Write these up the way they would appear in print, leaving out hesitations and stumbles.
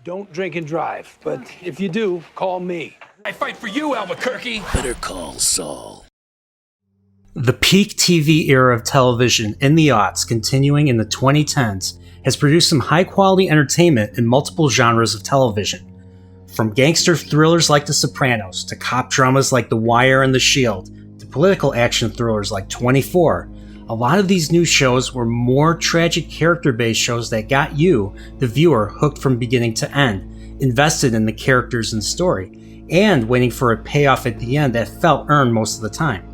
Don't drink and drive, but if you do, call me. I fight for you, Albuquerque. Better Call Saul. The peak TV era of television in the aughts, continuing in the 2010s, has produced some high-quality entertainment in multiple genres of television. From gangster thrillers like The Sopranos, to cop dramas like The Wire and The Shield, to political action thrillers like 24, a lot of these new shows were more tragic character-based shows that got you, the viewer, hooked from beginning to end, invested in the characters and story, and waiting for a payoff at the end that felt earned most of the time.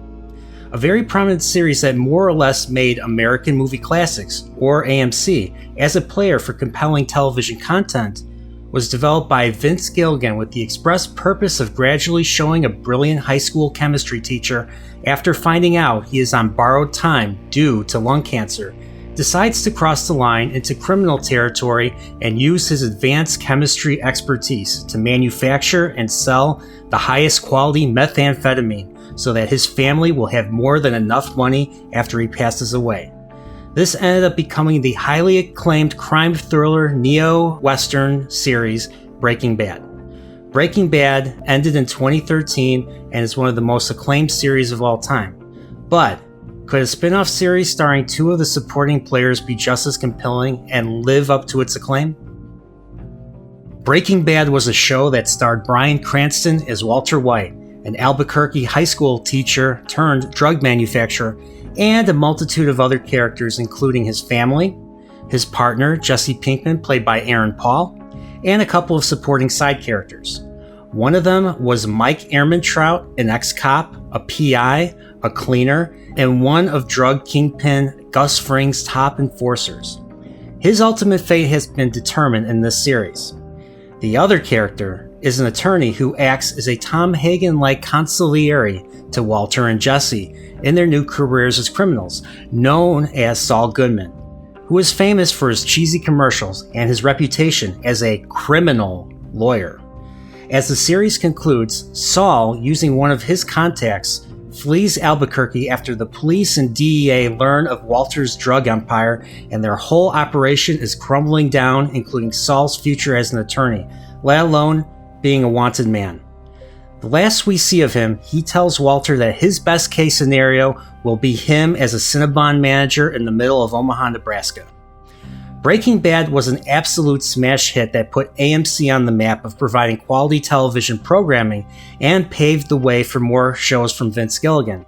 A very prominent series that more or less made American Movie Classics, or AMC, as a player for compelling television content was developed by Vince Gilligan with the express purpose of gradually showing a brilliant high school chemistry teacher, after finding out he is on borrowed time due to lung cancer, decides to cross the line into criminal territory and use his advanced chemistry expertise to manufacture and sell the highest quality methamphetamine so that his family will have more than enough money after he passes away. This ended up becoming the highly acclaimed crime thriller neo-western series Breaking Bad. Breaking Bad ended in 2013 and is one of the most acclaimed series of all time. But could a spin-off series starring two of the supporting players be just as compelling and live up to its acclaim? Breaking Bad was a show that starred Bryan Cranston as Walter White, an Albuquerque high school teacher turned drug manufacturer, and a multitude of other characters including his family, his partner Jesse Pinkman played by Aaron Paul, and a couple of supporting side characters. One of them was Mike Ehrmantraut, an ex-cop, a PI, a cleaner, and one of drug kingpin Gus Fring's top enforcers. His ultimate fate has been determined in this series. The other character is an attorney who acts as a Tom Hagen-like consigliere to Walter and Jesse in their new careers as criminals, known as Saul Goodman, who is famous for his cheesy commercials and his reputation as a criminal lawyer. As the series concludes, Saul, using one of his contacts, flees Albuquerque after the police and DEA learn of Walter's drug empire and their whole operation is crumbling down, including Saul's future as an attorney, let alone being a wanted man. The last we see of him, he tells Walter that his best case scenario will be him as a Cinnabon manager in the middle of Omaha, Nebraska. Breaking Bad was an absolute smash hit that put AMC on the map of providing quality television programming and paved the way for more shows from Vince Gilligan.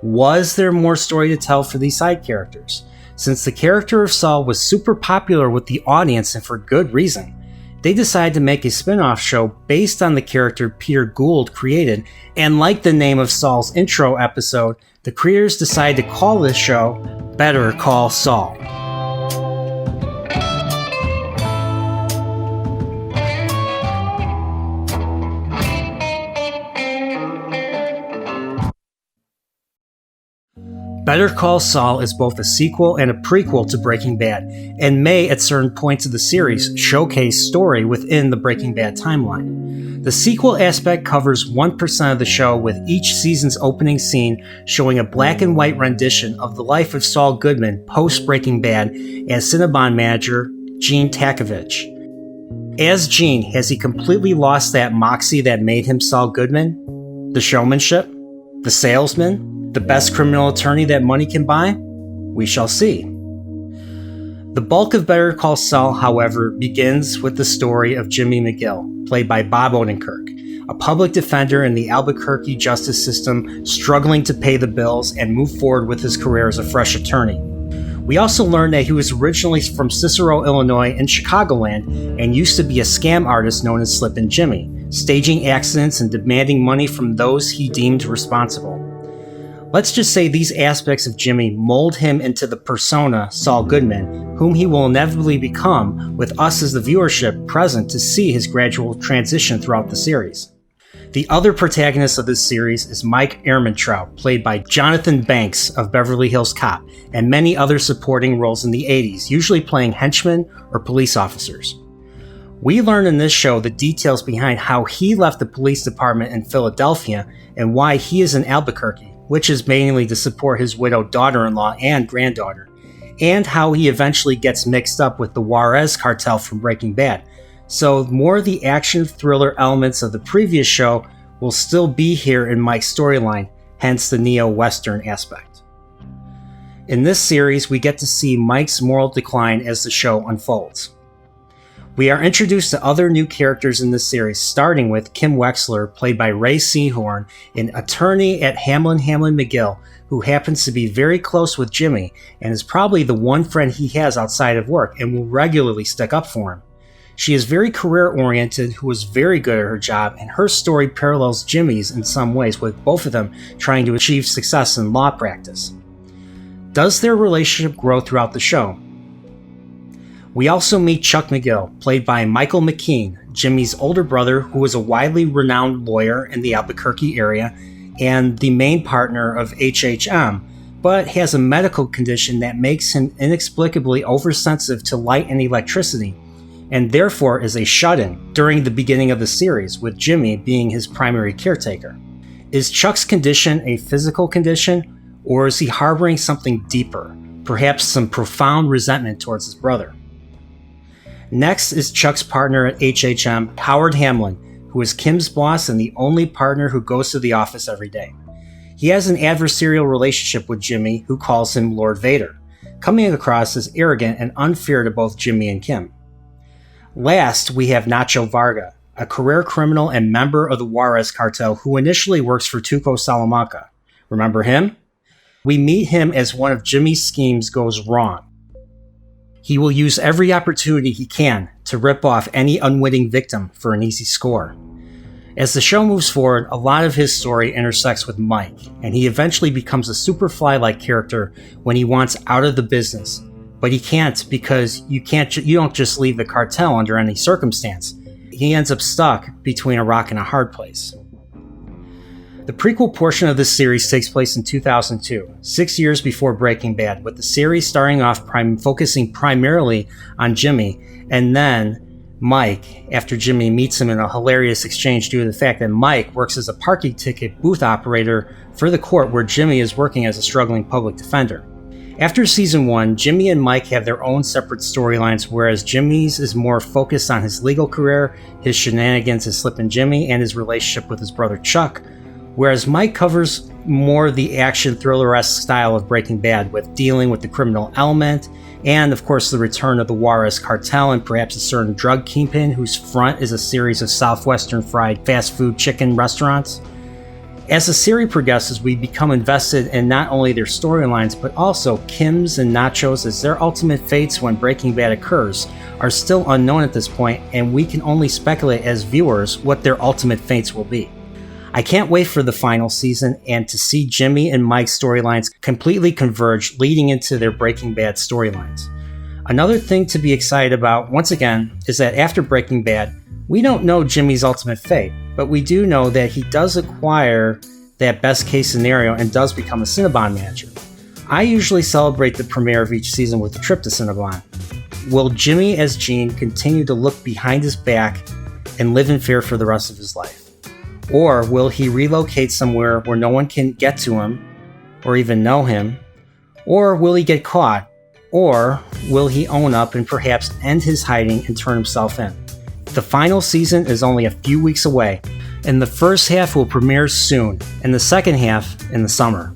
Was there more story to tell for these side characters? Since the character of Saul was super popular with the audience and for good reason, they decided to make a spin-off show based on the character Peter Gould created, and like the name of Saul's intro episode, the creators decided to call this show Better Call Saul. Better Call Saul is both a sequel and a prequel to Breaking Bad, and may at certain points of the series showcase story within the Breaking Bad timeline. The sequel aspect covers 1% of the show, with each season's opening scene showing a black and white rendition of the life of Saul Goodman post Breaking Bad as Cinnabon manager Gene Takovich. As Gene, has he completely lost that moxie that made him Saul Goodman? The showmanship? The salesman? The best criminal attorney that money can buy? We shall see. The bulk of Better Call Saul, however, begins with the story of Jimmy McGill, played by Bob Odenkirk, a public defender in the Albuquerque justice system struggling to pay the bills and move forward with his career as a fresh attorney. We also learn that he was originally from Cicero, Illinois in Chicagoland and used to be a scam artist known as Slippin' Jimmy, staging accidents and demanding money from those he deemed responsible. Let's just say these aspects of Jimmy mold him into the persona Saul Goodman, whom he will inevitably become, with us as the viewership present to see his gradual transition throughout the series. The other protagonist of this series is Mike Ehrmantraut, played by Jonathan Banks of Beverly Hills Cop, and many other supporting roles in the 80s, usually playing henchmen or police officers. We learn in this show the details behind how he left the police department in Philadelphia and why he is in Albuquerque, which is mainly to support his widowed daughter-in-law and granddaughter, and how he eventually gets mixed up with the Juarez cartel from Breaking Bad, So more of the action thriller elements of the previous show will still be here in Mike's storyline, hence the neo-Western aspect. In this series, we get to see Mike's moral decline as the show unfolds. We are introduced to other new characters in this series, starting with Kim Wexler, played by Ray Seahorn, an attorney at Hamlin McGill, who happens to be very close with Jimmy and is probably the one friend he has outside of work and will regularly stick up for him. She is very career-oriented, who is very good at her job, and her story parallels Jimmy's in some ways, with both of them trying to achieve success in law practice. Does their relationship grow throughout the show? We also meet Chuck McGill, played by Michael McKean, Jimmy's older brother, who is a widely renowned lawyer in the Albuquerque area and the main partner of HHM, but has a medical condition that makes him inexplicably oversensitive to light and electricity, and therefore is a shut-in during the beginning of the series, with Jimmy being his primary caretaker. Is Chuck's condition a physical condition, or is he harboring something deeper, perhaps some profound resentment towards his brother? Next is Chuck's partner at HHM, Howard Hamlin, who is Kim's boss and the only partner who goes to the office every day. He has an adversarial relationship with Jimmy, who calls him Lord Vader, coming across as arrogant and unfair to both Jimmy and Kim. Last, we have Nacho Varga, a career criminal and member of the Juarez cartel who initially works for Tuco Salamanca. Remember him? We meet him as one of Jimmy's schemes goes wrong. He will use every opportunity he can to rip off any unwitting victim for an easy score. As the show moves forward, a lot of his story intersects with Mike, and he eventually becomes a Superfly-like character when he wants out of the business. But he can't, because you don't just leave the cartel under any circumstance. He ends up stuck between a rock and a hard place. The prequel portion of this series takes place in 2002, 6 years before Breaking Bad, with the series starting off focusing primarily on Jimmy, and then Mike, after Jimmy meets him in a hilarious exchange due to the fact that Mike works as a parking ticket booth operator for the court where Jimmy is working as a struggling public defender. After season 1, Jimmy and Mike have their own separate storylines, whereas Jimmy's is more focused on his legal career, his shenanigans as Slippin' Jimmy, and his relationship with his brother Chuck, whereas Mike covers more the action thriller-esque style of Breaking Bad, with dealing with the criminal element, and of course the return of the Juarez cartel and perhaps a certain drug kingpin whose front is a series of southwestern fried fast food chicken restaurants. As the series progresses, we become invested in not only their storylines, but also Kim's and Nacho's, as their ultimate fates when Breaking Bad occurs are still unknown at this point, and we can only speculate as viewers what their ultimate fates will be. I can't wait for the final season and to see Jimmy and Mike's storylines completely converge, leading into their Breaking Bad storylines. Another thing to be excited about, once again, is that after Breaking Bad, we don't know Jimmy's ultimate fate, but we do know that he does acquire that best case scenario and does become a Cinnabon manager. I usually celebrate the premiere of each season with a trip to Cinnabon. Will Jimmy as Gene continue to look behind his back and live in fear for the rest of his life? Or will he relocate somewhere where no one can get to him or even know him? Or will he get caught? Or will he own up and perhaps end his hiding and turn himself in? The final season is only a few weeks away, and the first half will premiere soon, and the second half in the summer.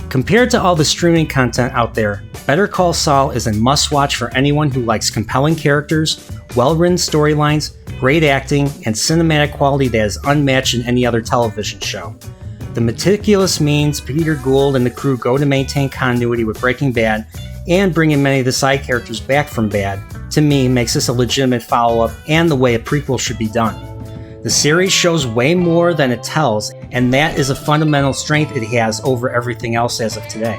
Compared to all the streaming content out there, Better Call Saul is a must-watch for anyone who likes compelling characters, well-written storylines, great acting, and cinematic quality that is unmatched in any other television show. The meticulous means Peter Gould and the crew go to maintain continuity with Breaking Bad and bringing many of the side characters back from Bad, to me, makes this a legitimate follow-up and the way a prequel should be done. The series shows way more than it tells, and that is a fundamental strength it has over everything else as of today.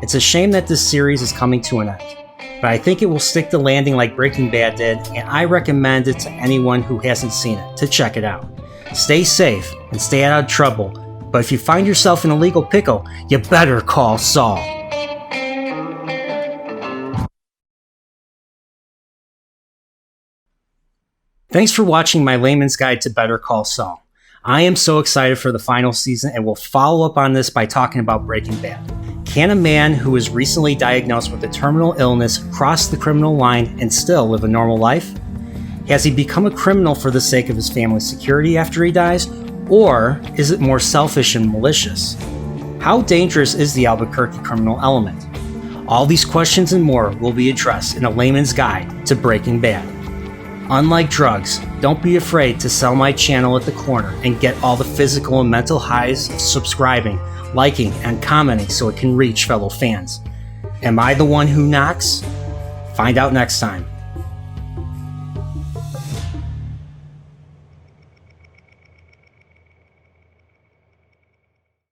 It's a shame that this series is coming to an end, but I think it will stick the landing like Breaking Bad did, and I recommend it to anyone who hasn't seen it to check it out. Stay safe and stay out of trouble, but if you find yourself in a legal pickle, you better call Saul. Thanks for watching my layman's guide to Better Call Saul. I am so excited for the final season and will follow up on this by talking about Breaking Bad. Can a man who was recently diagnosed with a terminal illness cross the criminal line and still live a normal life? Has he become a criminal for the sake of his family's security after he dies? Or is it more selfish and malicious? How dangerous is the Albuquerque criminal element? All these questions and more will be addressed in a layman's guide to Breaking Bad. Unlike drugs, don't be afraid to sell my channel at the corner and get all the physical and mental highs of subscribing, liking, and commenting so it can reach fellow fans. Am I the one who knocks? Find out next time.